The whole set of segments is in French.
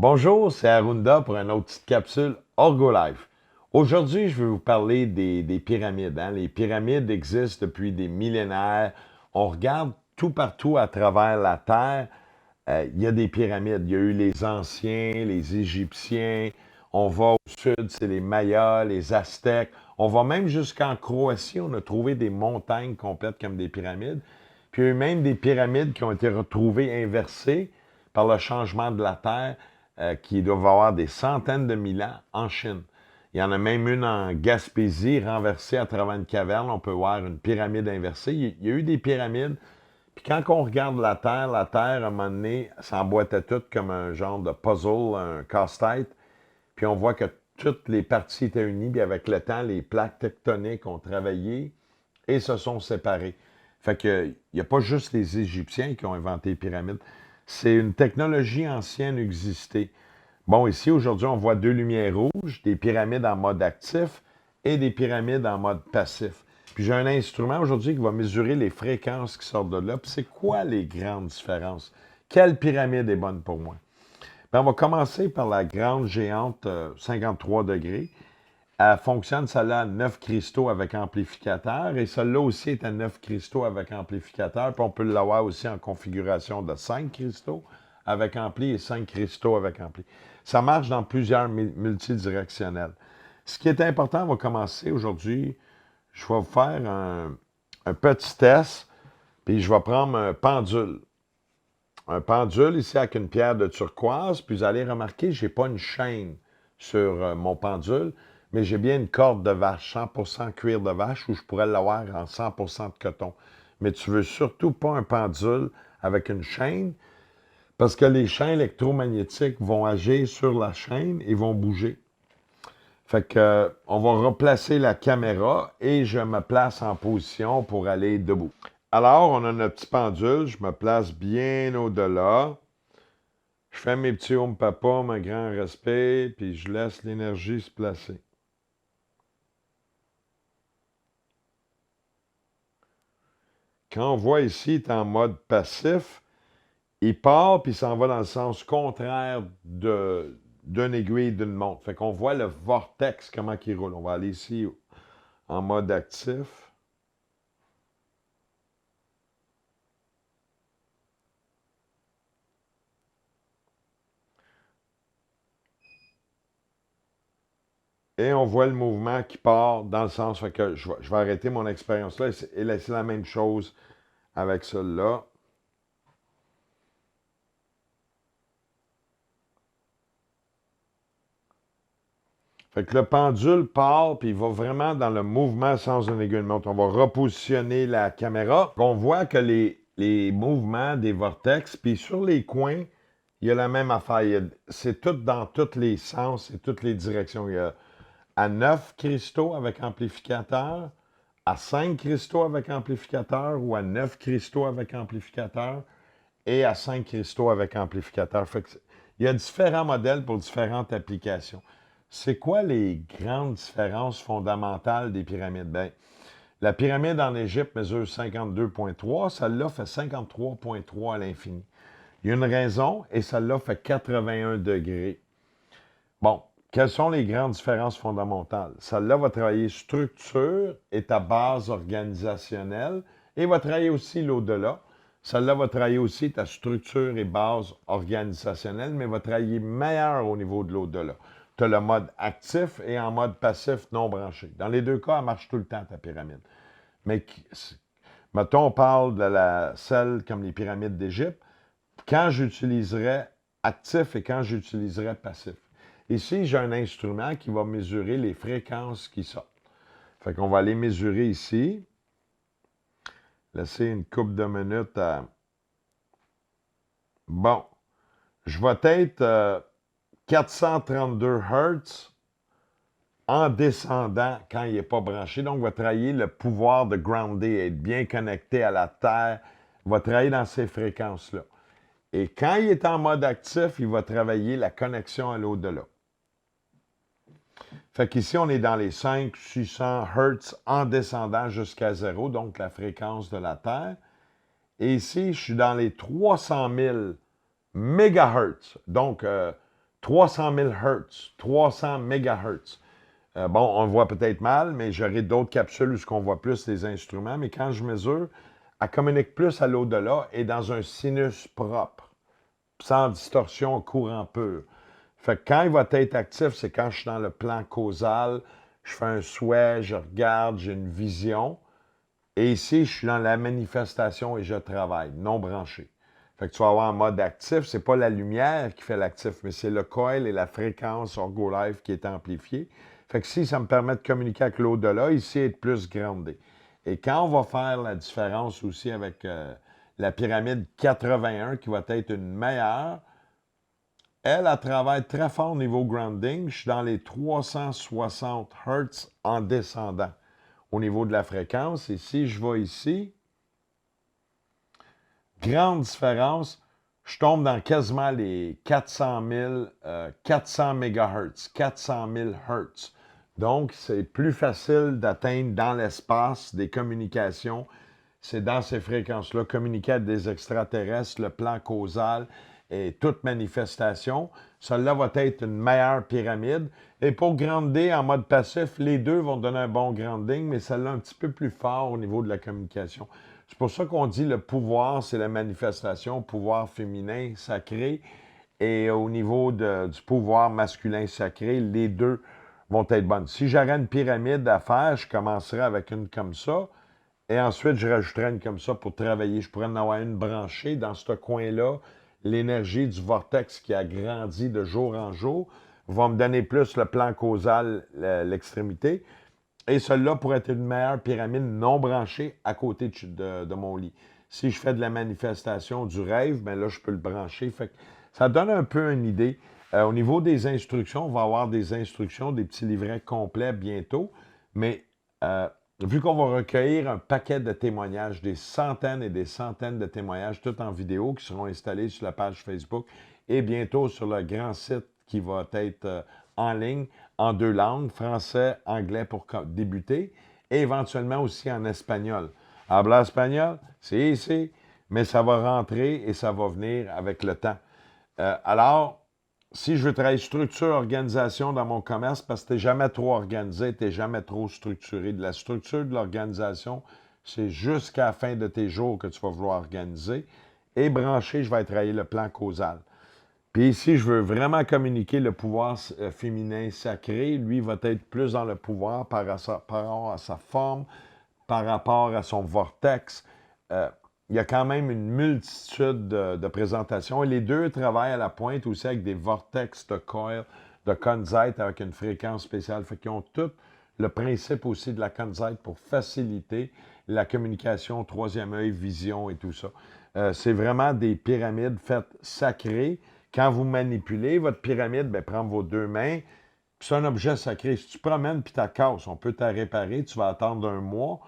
Bonjour, c'est Arunda pour une autre petite capsule Orgo Life. Aujourd'hui, je vais vous parler des pyramides, hein. Les pyramides existent depuis des millénaires. On regarde tout partout à travers la Terre. Il y a des pyramides. Il y a eu les Anciens, les Égyptiens. On va au sud, c'est les Mayas, les Aztèques. On va même jusqu'en Croatie. On a trouvé des montagnes complètes comme des pyramides. Puis il y a eu même des pyramides qui ont été retrouvées inversées par le changement de la Terre, qui doivent avoir des centaines de mille ans en Chine. Il y en a même une en Gaspésie, renversée à travers une caverne. On peut voir une pyramide inversée. Il y a eu des pyramides. Puis quand on regarde la Terre, à un moment donné, s'emboîtait toute comme un genre de puzzle, un casse-tête. Puis on voit que toutes les parties étaient unies. Puis avec le temps, les plaques tectoniques ont travaillé et se sont séparées. Fait que, il n'y a pas juste les Égyptiens qui ont inventé les pyramides. C'est une technologie ancienne existée. Bon, ici, aujourd'hui, on voit deux lumières rouges, des pyramides en mode actif et des pyramides en mode passif. Puis j'ai un instrument aujourd'hui qui va mesurer les fréquences qui sortent de là. Puis c'est quoi les grandes différences? Quelle pyramide est bonne pour moi? Bien, on va commencer par la grande géante 53 degrés. Elle fonctionne, celle-là, à 9 cristaux avec amplificateur. Et celle-là aussi est à 9 cristaux avec amplificateur. Puis on peut l'avoir aussi en configuration de 5 cristaux avec ampli et 5 cristaux avec ampli. Ça marche dans plusieurs multidirectionnels. Ce qui est important, on va commencer aujourd'hui. Je vais vous faire un petit test. Puis je vais prendre un pendule. Un pendule ici avec une pierre de turquoise. Puis vous allez remarquer, je n'ai pas une chaîne sur mon pendule, mais j'ai bien une corde de vache, 100% cuir de vache, où je pourrais l'avoir en 100% de coton. Mais tu veux surtout pas un pendule avec une chaîne, parce que les champs électromagnétiques vont agir sur la chaîne et vont bouger. Fait que, on va replacer la caméra et je me place en position pour aller debout. Alors, on a notre petit pendule, je me place bien au-delà. Je fais mes petits home papa, mon grand respect, puis je laisse l'énergie se placer. Quand on voit ici, il est en mode passif, il part puis il s'en va dans le sens contraire d'une aiguille d'une montre. Fait qu'on voit le vortex, comment il roule. On va aller ici en mode actif. Et on voit le mouvement qui part dans le sens. Fait que je vais arrêter mon expérience là et laisser la même chose avec celle-là. Fait que le pendule part, puis il va vraiment dans le mouvement sans une aiguille de montre. On va repositionner la caméra. On voit que les mouvements des vortex, puis sur les coins, il y a la même affaire. C'est tout dans tous les sens et toutes les directions. Il y a à 9 cristaux avec amplificateur, à 5 cristaux avec amplificateur ou à 9 cristaux avec amplificateur et à 5 cristaux avec amplificateur. Fait que il y a différents modèles pour différentes applications. C'est quoi les grandes différences fondamentales des pyramides? Bien, la pyramide en Égypte mesure 52,3, celle-là fait 53,3 à l'infini. Il y a une raison, et celle-là fait 81 degrés. Bon, quelles sont les grandes différences fondamentales? Celle-là va travailler structure et ta base organisationnelle, et va travailler aussi l'au-delà. Celle-là va travailler aussi ta structure et base organisationnelle, mais va travailler meilleur au niveau de l'au-delà. Tu as le mode actif et en mode passif non branché. Dans les deux cas, elle marche tout le temps, ta pyramide. Mais, mettons, on parle de celle comme les pyramides d'Égypte, quand j'utiliserais actif et quand j'utiliserais passif. Ici, j'ai un instrument qui va mesurer les fréquences qui sortent. Fait qu'on va aller mesurer ici. Laisser une couple de minutes à... Bon, je vais être 432 Hz en descendant quand il n'est pas branché. Donc, va travailler le pouvoir de grounder, être bien connecté à la Terre. Va travailler dans ces fréquences-là. Et quand il est en mode actif, il va travailler la connexion à l'au-delà. Fait qu'ici, on est dans les 500-600 Hz en descendant jusqu'à 0, donc la fréquence de la Terre. Et ici, je suis dans les 300 000 MHz, donc 300 000 Hz, 300 MHz. Bon, on le voit peut-être mal, mais j'aurai d'autres capsules où on voit plus les instruments. Mais quand je mesure, elle communique plus à l'au-delà et dans un sinus propre, sans distorsion, courant pur. Fait que quand il va être actif, c'est quand je suis dans le plan causal, je fais un souhait, je regarde, j'ai une vision. Et ici, je suis dans la manifestation et je travaille, non branché. Fait que tu vas avoir en mode actif, c'est pas la lumière qui fait l'actif, mais c'est le coil et la fréquence OrgoLife qui est amplifiée. Fait que si ça me permet de communiquer avec l'au-delà, ici, être plus groundé. Et quand on va faire la différence aussi avec la pyramide 81, qui va être une meilleure, elle travaille très fort au niveau grounding. Je suis dans les 360 Hz en descendant au niveau de la fréquence. Et si je vais ici, grande différence, je tombe dans quasiment les 400 000, 400 MHz, 400 000 Hz. Donc, c'est plus facile d'atteindre dans l'espace des communications. C'est dans ces fréquences-là, communiquer avec des extraterrestres, le plan causal et toute manifestation. Celle-là va être une meilleure pyramide. Et pour grounder en mode passif, les deux vont donner un bon grounding, mais celle-là un petit peu plus fort au niveau de la communication. C'est pour ça qu'on dit le pouvoir, c'est la manifestation, pouvoir féminin sacré. Et au niveau du pouvoir masculin sacré, les deux vont être bonnes. Si j'aurais une pyramide à faire, je commencerais avec une comme ça. Et ensuite, je rajouterais une comme ça pour travailler. Je pourrais en avoir une branchée dans ce coin-là. L'énergie du vortex qui a grandi de jour en jour va me donner plus le plan causal, l'extrémité. Et celle-là pourrait être une meilleure pyramide non branchée à côté de mon lit. Si je fais de la manifestation du rêve, bien là, je peux le brancher. Fait que ça donne un peu une idée. Au niveau des instructions, on va avoir des instructions, des petits livrets complets bientôt. Mais vu qu'on va recueillir un paquet de témoignages, des centaines et des centaines de témoignages, tout en vidéo, qui seront installés sur la page Facebook et bientôt sur le grand site qui va être en ligne en deux langues, français, anglais pour débuter, et éventuellement aussi en espagnol. Habla espagnol, c'est ici, mais ça va rentrer et ça va venir avec le temps. Alors, si je veux travailler structure, organisation dans mon commerce, parce que tu n'es jamais trop organisé, tu n'es jamais trop structuré. De la structure de l'organisation, c'est jusqu'à la fin de tes jours que tu vas vouloir organiser. Et branché, je vais travailler le plan causal. Puis ici, je veux vraiment communiquer le pouvoir féminin sacré. Lui va être plus dans le pouvoir par rapport à sa forme, par rapport à son vortex. Il y a quand même une multitude de présentations. Et les deux travaillent à la pointe aussi avec des vortex de coil, de Conzite avec une fréquence spéciale. Fait qu'ils ont tout le principe aussi de la Conzite pour faciliter la communication, troisième œil, vision et tout ça. C'est vraiment des pyramides faites sacrées. Quand vous manipulez votre pyramide, bien, prendre vos deux mains, c'est un objet sacré. Si tu promènes puis tu casses, on peut t'en réparer, tu vas attendre un mois.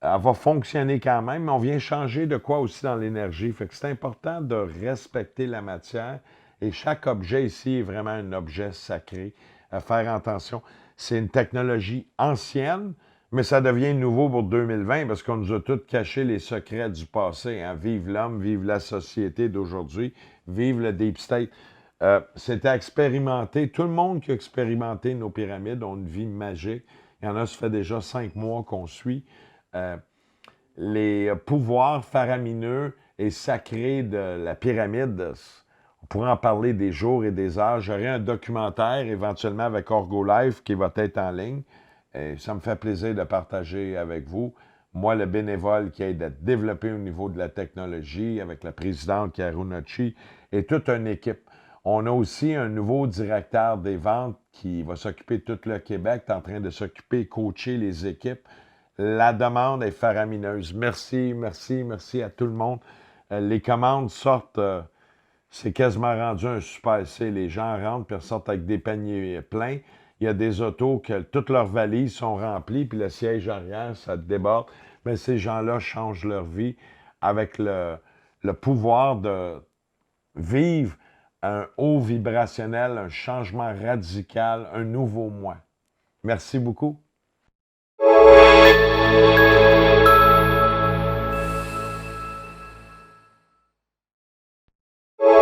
Elle va fonctionner quand même, mais on vient changer de quoi aussi dans l'énergie. Fait que c'est important de respecter la matière. Et chaque objet ici est vraiment un objet sacré. À faire attention. C'est une technologie ancienne, mais ça devient nouveau pour 2020 parce qu'on nous a tous caché les secrets du passé. Hein. Vive l'homme, vive la société d'aujourd'hui, vive le Deep State. C'était expérimenté. Tout le monde qui a expérimenté nos pyramides ont une vie magique. Il y en a, ça fait déjà 5 mois qu'on suit. Les pouvoirs faramineux et sacrés de la pyramide, on pourrait en parler des jours et des heures. J'aurai un documentaire éventuellement avec OrgoLife qui va être en ligne. Et ça me fait plaisir de partager avec vous. Moi, le bénévole qui aide à développer au niveau de la technologie avec la présidente Karunochi et toute une équipe. On a aussi un nouveau directeur des ventes qui va s'occuper de tout le Québec, est en train de s'occuper, coacher les équipes. La demande est faramineuse. Merci, merci, merci à tout le monde. Les commandes sortent, c'est quasiment rendu un super C. Les gens rentrent puis ressortent avec des paniers pleins. Il y a des autos que toutes leurs valises sont remplies, puis le siège arrière, ça déborde. Mais ces gens-là changent leur vie avec le pouvoir de vivre un haut vibrationnel, un changement radical, un nouveau moi. Merci beaucoup.